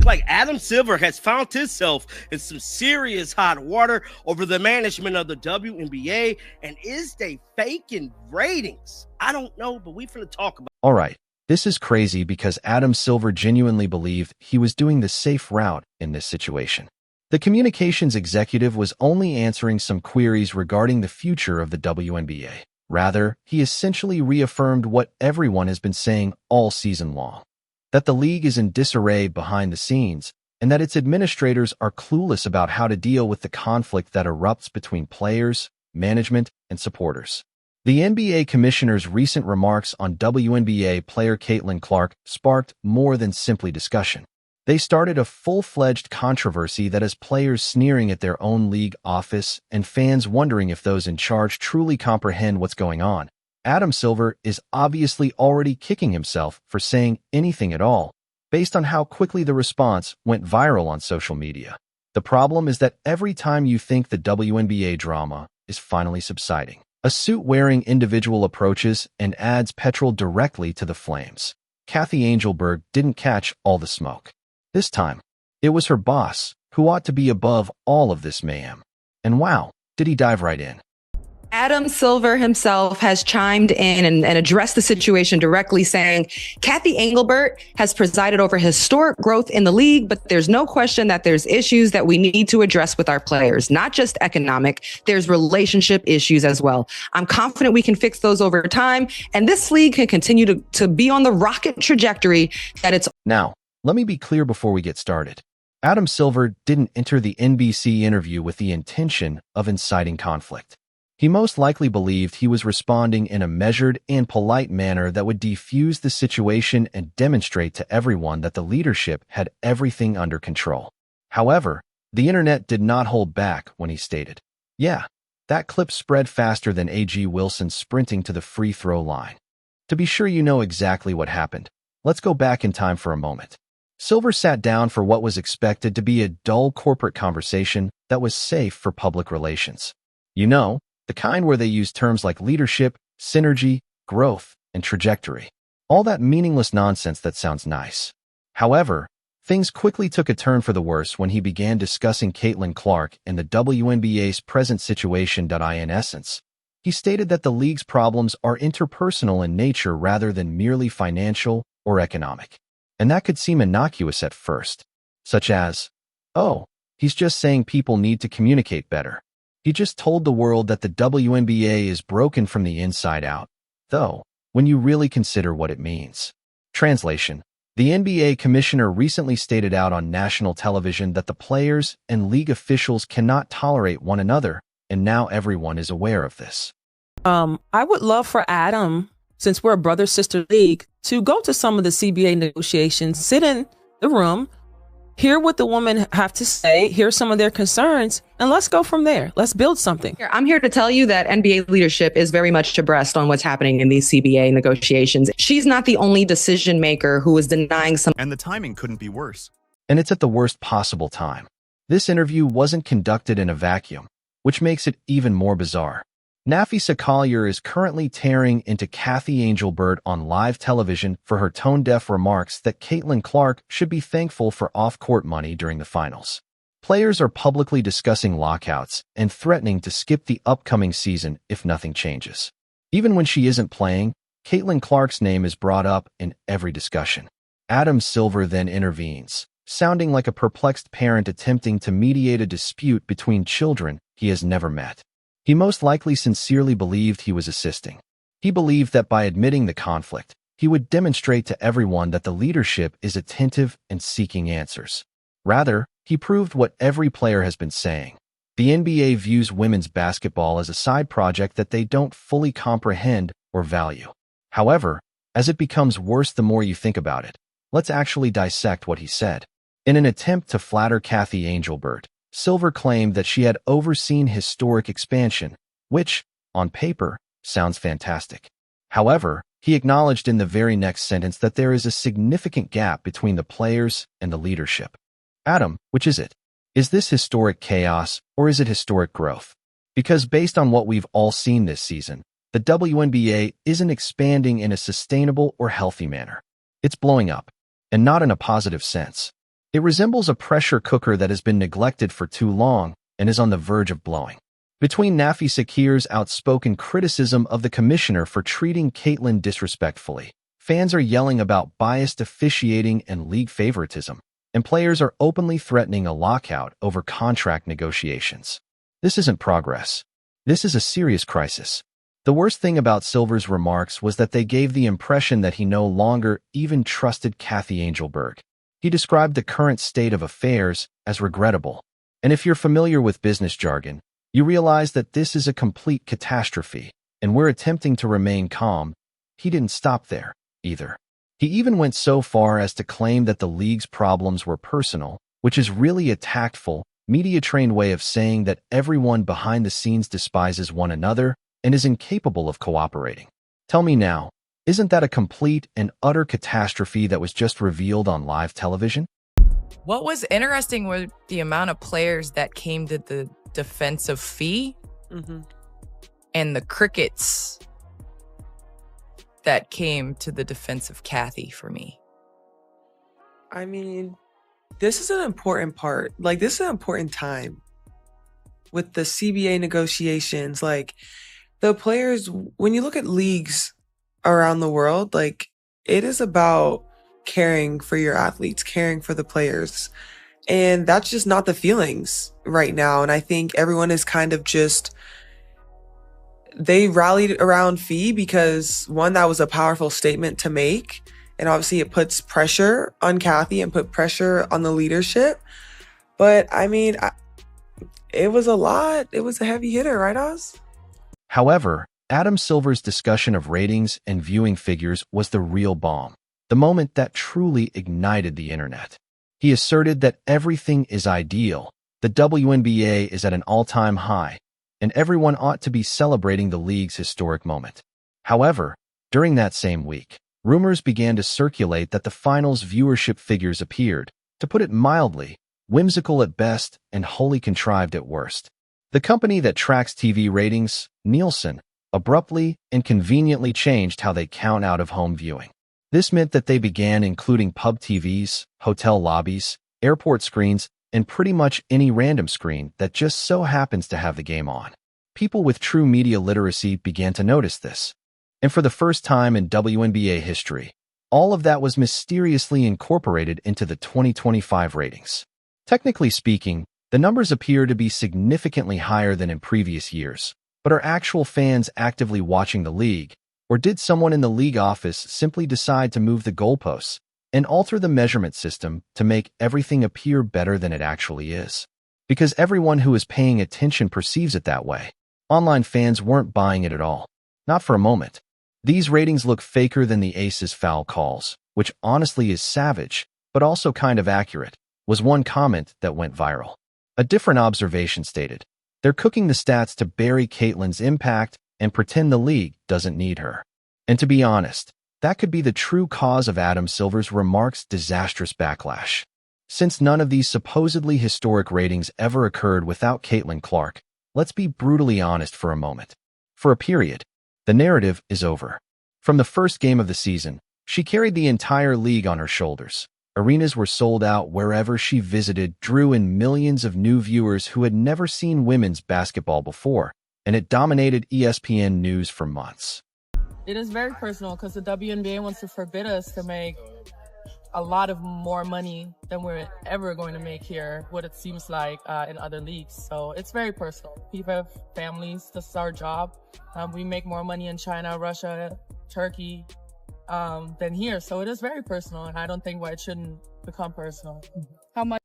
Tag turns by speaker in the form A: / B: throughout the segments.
A: look like Adam Silver has found himself in some serious hot water over the management of the WNBA. And is they faking ratings? I don't know, but we finna talk about it.
B: All right, this is crazy because Adam Silver genuinely believed he was doing the safe route in this situation. The communications executive was only answering some queries regarding the future of the WNBA. Rather, he essentially reaffirmed what everyone has been saying all season long, that the league is in disarray behind the scenes and that its administrators are clueless about how to deal with the conflict that erupts between players, management, and supporters. The NBA commissioner's recent remarks on WNBA player Caitlin Clark sparked more than simply discussion. They started a full-fledged controversy that has players sneering at their own league office and fans wondering if those in charge truly comprehend what's going on. Adam Silver is obviously already kicking himself for saying anything at all, based on how quickly the response went viral on social media. The problem is that every time you think the WNBA drama is finally subsiding, a suit-wearing individual approaches and adds petrol directly to the flames. Kathy Angelberg didn't catch all the smoke. This time, it was her boss, who ought to be above all of this mayhem. And wow, did he dive right in.
C: Adam Silver himself has chimed in and addressed the situation directly, saying, Kathy Engelbert has presided over historic growth in the league, but there's no question that there's issues that we need to address with our players, not just economic, there's relationship issues as well. I'm confident we can fix those over time, and this league can continue to be on the rocket trajectory that it's.
B: Now, let me be clear before we get started. Adam Silver didn't enter the NBC interview with the intention of inciting conflict. He most likely believed he was responding in a measured and polite manner that would defuse the situation and demonstrate to everyone that the leadership had everything under control. However, the internet did not hold back when he stated, "Yeah, that clip spread faster than A.G. Wilson sprinting to the free throw line." To be sure you know exactly what happened, let's go back in time for a moment. Silver sat down for what was expected to be a dull corporate conversation that was safe for public relations. You know, the kind where they use terms like leadership, synergy, growth, and trajectory. All that meaningless nonsense that sounds nice. However, things quickly took a turn for the worse when he began discussing Caitlin Clark and the WNBA's present situation. In essence, he stated that the league's problems are interpersonal in nature rather than merely financial or economic. And that could seem innocuous at first, such as, oh, he's just saying people need to communicate better. He just told the world that the WNBA is broken from the inside out, though, when you really consider what it means. Translation: the NBA commissioner recently stated out on national television that the players and league officials cannot tolerate one another, and now everyone is aware of this.
D: I would love for Adam, since we're a brother-sister league, to go to some of the CBA negotiations, sit in the room, hear what the women have to say, hear some of their concerns, and let's go from there. Let's build something.
C: I'm here to tell you that NBA leadership is very much abreast on what's happening in these CBA negotiations. She's not the only decision maker who is denying some.
E: And the timing couldn't be worse.
B: And it's at the worst possible time. This interview wasn't conducted in a vacuum, which makes it even more bizarre. Nafisa Collier is currently tearing into Kathy Angelbert on live television for her tone-deaf remarks that Caitlin Clark should be thankful for off-court money during the finals. Players are publicly discussing lockouts and threatening to skip the upcoming season if nothing changes. Even when she isn't playing, Caitlin Clark's name is brought up in every discussion. Adam Silver then intervenes, sounding like a perplexed parent attempting to mediate a dispute between children he has never met. He most likely sincerely believed he was assisting. He believed that by admitting the conflict, he would demonstrate to everyone that the leadership is attentive and seeking answers. Rather, he proved what every player has been saying. The NBA views women's basketball as a side project that they don't fully comprehend or value. However, as it becomes worse the more you think about it, let's actually dissect what he said. In an attempt to flatter Kathy Angelbert, Silver claimed that she had overseen historic expansion, which, on paper, sounds fantastic. However, he acknowledged in the very next sentence that there is a significant gap between the players and the leadership. Adam, which is it? Is this historic chaos, or is it historic growth? Because based on what we've all seen this season, the WNBA isn't expanding in a sustainable or healthy manner. It's blowing up, and not in a positive sense. It resembles a pressure cooker that has been neglected for too long and is on the verge of blowing. Between Nafi Sakir's outspoken criticism of the commissioner for treating Caitlyn disrespectfully, fans are yelling about biased officiating and league favoritism, and players are openly threatening a lockout over contract negotiations. This isn't progress. This is a serious crisis. The worst thing about Silver's remarks was that they gave the impression that he no longer even trusted Kathy Angelberg. He described the current state of affairs as regrettable. And if you're familiar with business jargon, you realize that this is a complete catastrophe, and we're attempting to remain calm. He didn't stop there, either. He even went so far as to claim that the league's problems were personal, which is really a tactful, media-trained way of saying that everyone behind the scenes despises one another and is incapable of cooperating. Tell me now, isn't that a complete and utter catastrophe that was just revealed on live television?
E: What was interesting was the amount of players that came to the defense of Fee and the crickets that came to the defense of Kathy for me.
F: I mean, this is an important part. Like, this is an important time with the CBA negotiations. Like, the players, when you look at leagues around the world, like, it is about caring for your athletes, caring for the players. And that's just not the feelings right now. And I think everyone is kind of just, they rallied around Fee because, one, that was a powerful statement to make. And obviously it puts pressure on Kathy and put pressure on the leadership. But I mean, it was a lot. It was a heavy hitter, right, Oz?
B: However, Adam Silver's discussion of ratings and viewing figures was the real bomb, the moment that truly ignited the internet. He asserted that everything is ideal, the WNBA is at an all-time high, and everyone ought to be celebrating the league's historic moment. However, during that same week, rumors began to circulate that the finals viewership figures appeared, to put it mildly, whimsical at best and wholly contrived at worst. The company that tracks TV ratings, Nielsen, abruptly and conveniently changed how they count out-of-home viewing. This meant that they began including pub TVs, hotel lobbies, airport screens, and pretty much any random screen that just so happens to have the game on. People with true media literacy began to notice this. And for the first time in WNBA history, all of that was mysteriously incorporated into the 2025 ratings. Technically speaking, the numbers appear to be significantly higher than in previous years, but are actual fans actively watching the league? Or did someone in the league office simply decide to move the goalposts and alter the measurement system to make everything appear better than it actually is? Because everyone who is paying attention perceives it that way. Online fans weren't buying it at all. Not for a moment. These ratings look faker than the Aces foul calls, which honestly is savage, but also kind of accurate, was one comment that went viral. A different observation stated, "They're cooking the stats to bury Caitlyn's impact and pretend the league doesn't need her." And to be honest, that could be the true cause of Adam Silver's remarks' disastrous backlash. Since none of these supposedly historic ratings ever occurred without Caitlyn Clark, let's be brutally honest for a moment. For a period, the narrative is over. From the first game of the season, she carried the entire league on her shoulders. Arenas were sold out wherever she visited, drew in millions of new viewers who had never seen women's basketball before, and it dominated ESPN News for months.
G: It is very personal because the WNBA wants to forbid us to make a lot of more money than we're ever going to make here, what it seems like in other leagues. So it's very personal. People have families. This is our job. We make more money in China, Russia, Turkey than here. So it is very personal, and I don't think why it shouldn't become personal.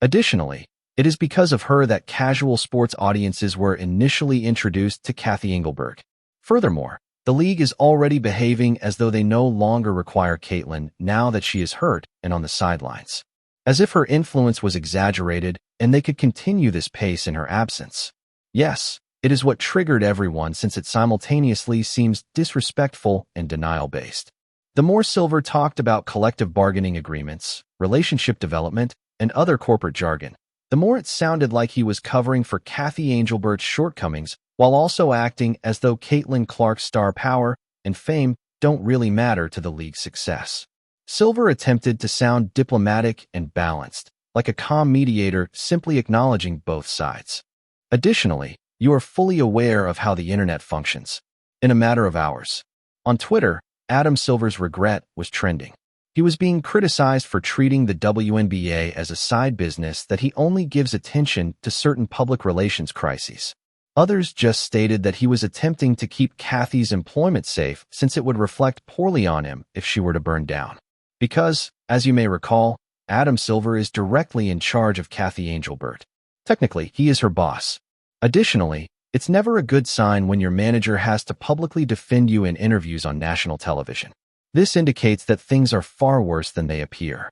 B: Additionally, it is because of her that casual sports audiences were initially introduced to Kathy Angelberg. Furthermore, the league is already behaving as though they no longer require Caitlyn now that she is hurt and on the sidelines. As if her influence was exaggerated and they could continue this pace in her absence. Yes, it is what triggered everyone since it simultaneously seems disrespectful and denial-based. The more Silver talked about collective bargaining agreements, relationship development, and other corporate jargon, the more it sounded like he was covering for Kathy Angelbert's shortcomings while also acting as though Caitlyn Clark's star power and fame don't really matter to the league's success. Silver attempted to sound diplomatic and balanced, like a calm mediator simply acknowledging both sides. Additionally, you are fully aware of how the internet functions. In a matter of hours, on Twitter, Adam Silver's regret was trending. He was being criticized for treating the WNBA as a side business that he only gives attention to certain public relations crises. Others just stated that he was attempting to keep Kathy's employment safe since it would reflect poorly on him if she were to burn down. Because, as you may recall, Adam Silver is directly in charge of Kathy Angelbert. Technically, he is her boss. Additionally, it's never a good sign when your manager has to publicly defend you in interviews on national television. This indicates that things are far worse than they appear.